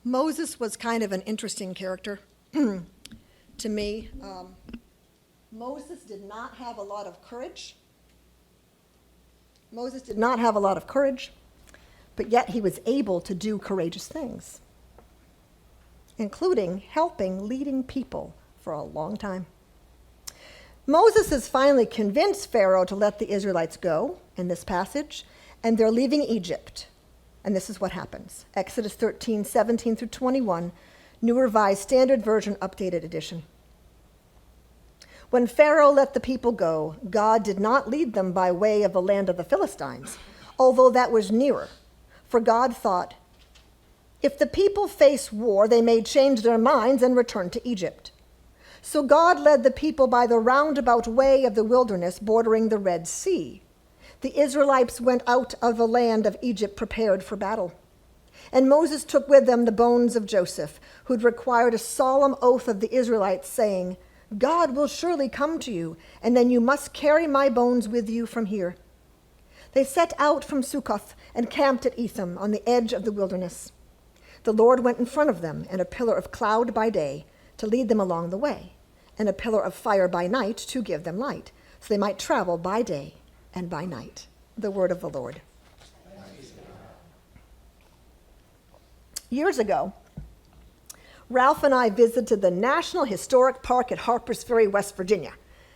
Moses was kind of an interesting character to me. Moses did not have a lot of courage. But yet he was able to do courageous things, including leading people for a long time. Moses is finally convinced Pharaoh to let the Israelites go in this passage, and they're leaving Egypt. And this is what happens. Exodus 13, 17 through 21, New Revised Standard Version, Updated Edition. When Pharaoh let the people go, God did not lead them by way of the land of the Philistines, although that was nearer. For God thought, if the people face war, they may change their minds and return to Egypt. So God led the people by the roundabout way of the wilderness bordering the Red Sea. The Israelites went out of the land of Egypt prepared for battle. And Moses took with them the bones of Joseph, who'd required a solemn oath of the Israelites, saying, God will surely come to you, and then you must carry my bones with you from here. They set out from Succoth and camped at Etham on the edge of the wilderness. The Lord went in front of them in a pillar of cloud by day to lead them along the way, and a pillar of fire by night to give them light, so they might travel by day and by night. The word of the Lord. Years ago, Ralph and I visited the National Historic Park at Harpers Ferry, West Virginia.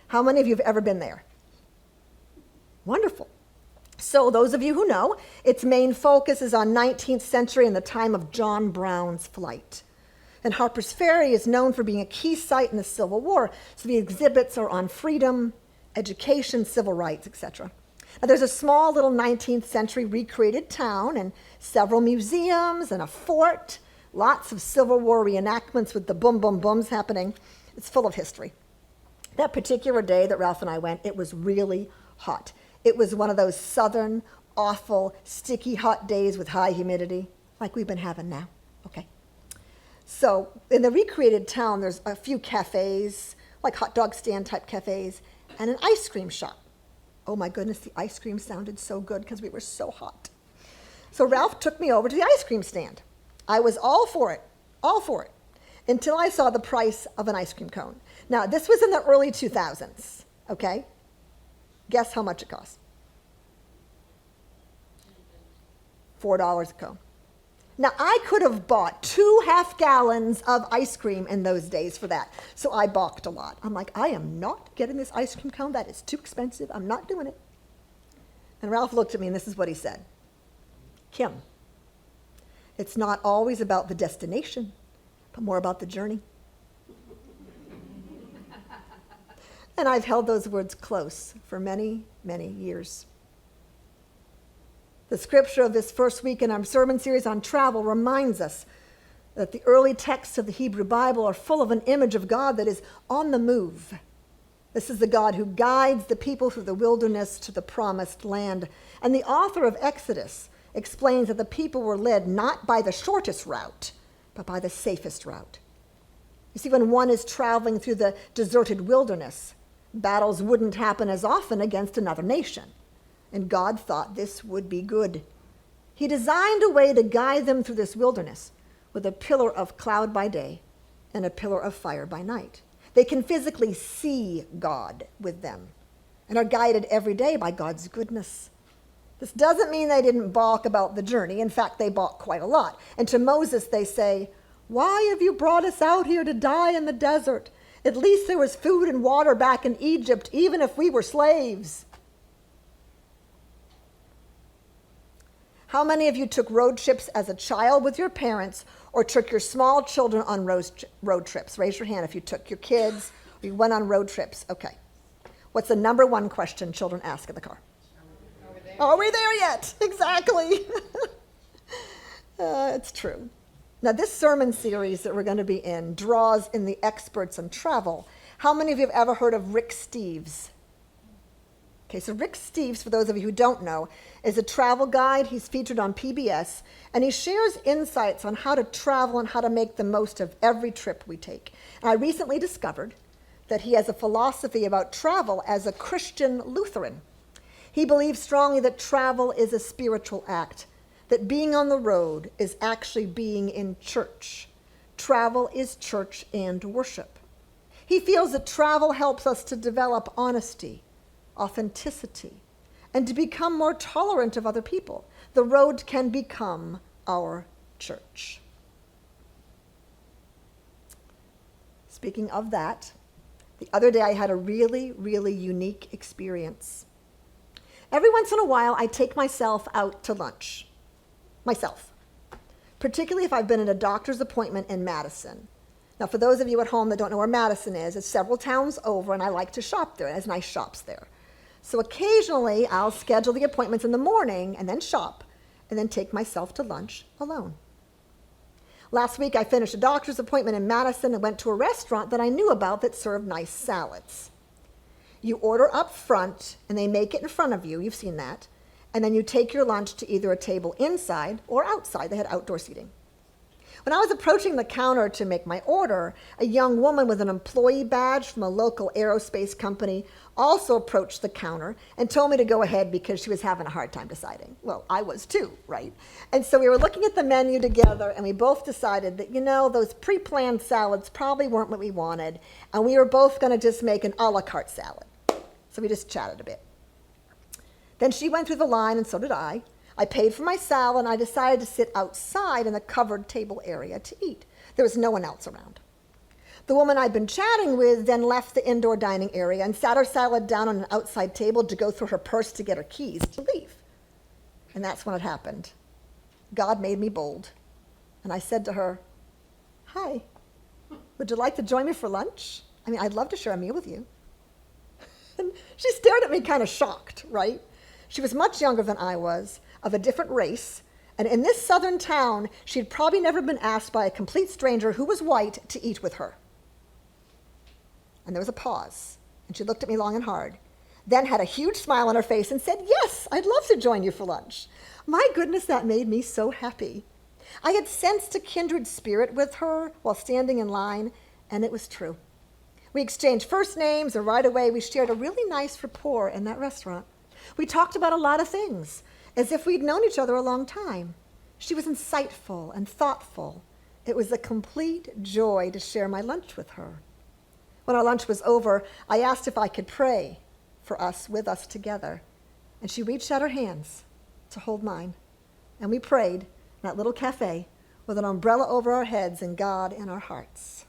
How many of you have ever been there? Wonderful. So those of you who know, its main focus is on 19th century and the time of John Brown's flight. And Harpers Ferry is known for being a key site in the Civil War, so the exhibits are on freedom, education, civil rights, etc. Now, there's a small little 19th century recreated town and several museums and a fort, lots of Civil War reenactments with the boom, boom, booms happening. It's full of history. That particular day that Ralph and I went, it was really hot. It was one of those southern, awful, sticky, hot days with high humidity, like we've been having now. Okay. So in the recreated town, there's a few cafes, like hot dog stand type cafes, and an ice cream shop. Oh my goodness, the ice cream sounded so good because we were so hot. So Ralph took me over to the ice cream stand. I was all for it, until I saw the price of an ice cream cone. Now, this was in the early 2000s, okay? Guess how much it cost? $4 a cone. Now, I could have bought 2 half gallons of ice cream in those days for that. So I balked a lot. I'm like, I am not getting this ice cream cone. That is too expensive. I'm not doing it. And Ralph looked at me, and this is what he said. Kim, it's not always about the destination, but more about the journey. And I've held those words close for many, many years. The scripture of this first week in our sermon series on travel reminds us that the early texts of the Hebrew Bible are full of an image of God that is on the move. This is the God who guides the people through the wilderness to the promised land. And the author of Exodus explains that the people were led not by the shortest route, but by the safest route. You see, when one is traveling through the deserted wilderness, battles wouldn't happen as often against another nation. And God thought this would be good. He designed a way to guide them through this wilderness with a pillar of cloud by day and a pillar of fire by night. They can physically see God with them and are guided every day by God's goodness. This doesn't mean they didn't balk about the journey. In fact, they balked quite a lot. And to Moses, they say, "Why have you brought us out here to die in the desert? At least there was food and water back in Egypt, even if we were slaves." How many of you took road trips as a child with your parents or took your small children on road trips? Raise your hand if you took your kids or you went on road trips. Okay. What's the number one question children ask in the car? Are we there yet? Exactly. It's true. Now, this sermon series that we're going to be in draws in the experts on travel. How many of you have ever heard of Rick Steves? Okay, so Rick Steves, for those of you who don't know, is a travel guide. He's featured on PBS, and he shares insights on how to travel and how to make the most of every trip we take. And I recently discovered that he has a philosophy about travel as a Christian Lutheran. He believes strongly that travel is a spiritual act, that being on the road is actually being in church. Travel is church and worship. He feels that travel helps us to develop honesty, authenticity, and to become more tolerant of other people. The road can become our church. Speaking of that, the other day I had a really, really unique experience. Every once in a while, I take myself out to lunch. Myself. Particularly if I've been at a doctor's appointment in Madison. Now, for those of you at home that don't know where Madison is, it's several towns over, and I like to shop there. There's nice shops there. So occasionally, I'll schedule the appointments in the morning and then shop, and then take myself to lunch alone. Last week, I finished a doctor's appointment in Madison and went to a restaurant that I knew about that served nice salads. You order up front, and they make it in front of you. You've seen that. And then you take your lunch to either a table inside or outside. They had outdoor seating. When I was approaching the counter to make my order, a young woman with an employee badge from a local aerospace company also approached the counter and told me to go ahead because she was having a hard time deciding. Well, I was too, right? And so we were looking at the menu together, and we both decided that, those pre-planned salads probably weren't what we wanted, and we were both going to just make an a la carte salad. So we just chatted a bit. Then she went through the line, and so did I. I paid for my salad, and I decided to sit outside in the covered table area to eat. There was no one else around. The woman I'd been chatting with then left the indoor dining area and sat her salad down on an outside table to go through her purse to get her keys to leave. And that's when it happened. God made me bold. And I said to her, "Hi, would you like to join me for lunch? I'd love to share a meal with you." And she stared at me kind of shocked, right? She was much younger than I was, of a different race, and in this southern town, she'd probably never been asked by a complete stranger who was white to eat with her. And there was a pause, and she looked at me long and hard, then had a huge smile on her face and said, "Yes, I'd love to join you for lunch." My goodness, that made me so happy. I had sensed a kindred spirit with her while standing in line, and it was true. We exchanged first names, and right away we shared a really nice rapport in that restaurant. We talked about a lot of things, as if we'd known each other a long time. She was insightful and thoughtful. It was a complete joy to share my lunch with her. When our lunch was over, I asked if I could pray for us, with us together. And she reached out her hands to hold mine. And we prayed in that little cafe with an umbrella over our heads and God in our hearts.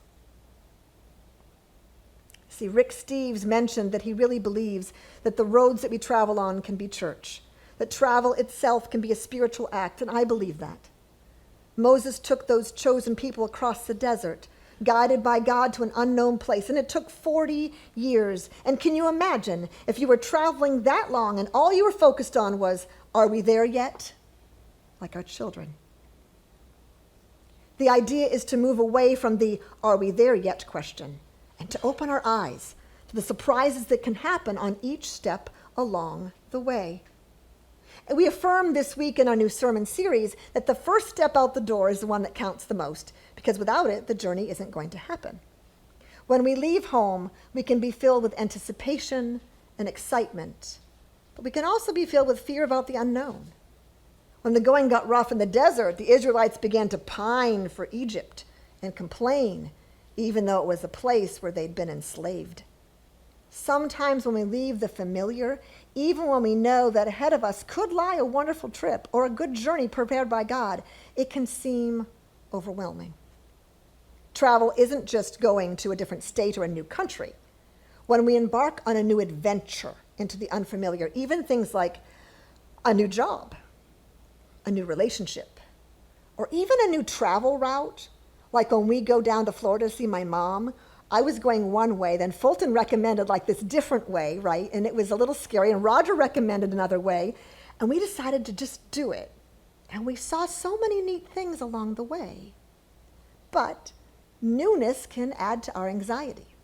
See, Rick Steves mentioned that he really believes that the roads that we travel on can be church, that travel itself can be a spiritual act, and I believe that. Moses took those chosen people across the desert, guided by God to an unknown place, and it took 40 years. And can you imagine if you were traveling that long and all you were focused on was, are we there yet? Like our children. The idea is to move away from the are we there yet question and to open our eyes to the surprises that can happen on each step along the way. And we affirmed this week in our new sermon series that the first step out the door is the one that counts the most, because without it, the journey isn't going to happen. When we leave home, we can be filled with anticipation and excitement, but we can also be filled with fear about the unknown. When the going got rough in the desert, the Israelites began to pine for Egypt and complain, even though it was a place where they'd been enslaved. Sometimes when we leave the familiar, even when we know that ahead of us could lie a wonderful trip or a good journey prepared by God, it can seem overwhelming. Travel isn't just going to a different state or a new country. When we embark on a new adventure into the unfamiliar, even things like a new job, a new relationship, or even a new travel route, like when we go down to Florida to see my mom, I was going one way, then Fulton recommended like this different way, right? And it was a little scary, and Roger recommended another way, and we decided to just do it. And we saw so many neat things along the way. But newness can add to our anxiety.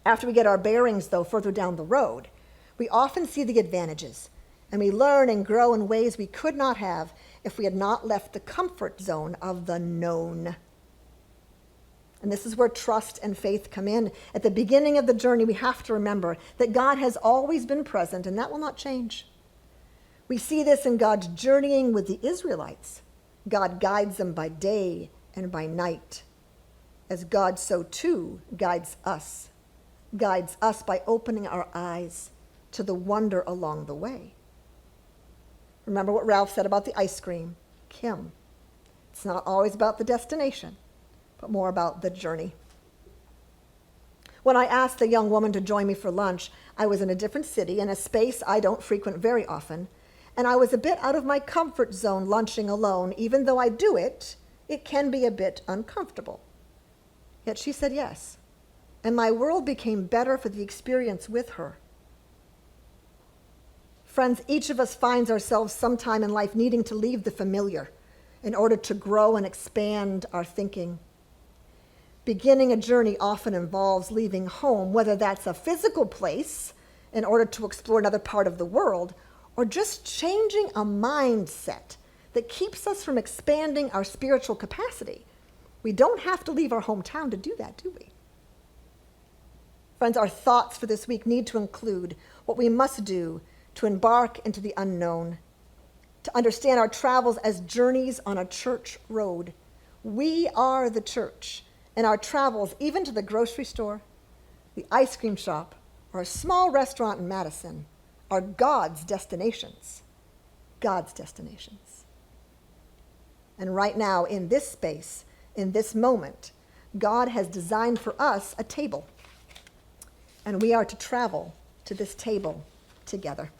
After we get our bearings, though, further down the road, we often see the advantages, and we learn and grow in ways we could not have if we had not left the comfort zone of the known. And this is where trust and faith come in. At the beginning of the journey, we have to remember that God has always been present, and that will not change. We see this in God's journeying with the Israelites. God guides them by day and by night, as God so too guides us by opening our eyes to the wonder along the way. Remember what Ralph said about the ice cream, Kim. It's not always about the destination, but more about the journey. When I asked the young woman to join me for lunch, I was in a different city, in a space I don't frequent very often, and I was a bit out of my comfort zone lunching alone. Even though I do it, it can be a bit uncomfortable. Yet she said yes, and my world became better for the experience with her. Friends, each of us finds ourselves sometime in life needing to leave the familiar in order to grow and expand our thinking. Beginning a journey often involves leaving home, whether that's a physical place in order to explore another part of the world, or just changing a mindset that keeps us from expanding our spiritual capacity. We don't have to leave our hometown to do that, do we? Friends, our thoughts for this week need to include what we must do to embark into the unknown, to understand our travels as journeys on a church road. We are the church, and our travels, even to the grocery store, the ice cream shop, or a small restaurant in Madison, are God's destinations. God's destinations. And right now, in this space, in this moment, God has designed for us a table, and we are to travel to this table together.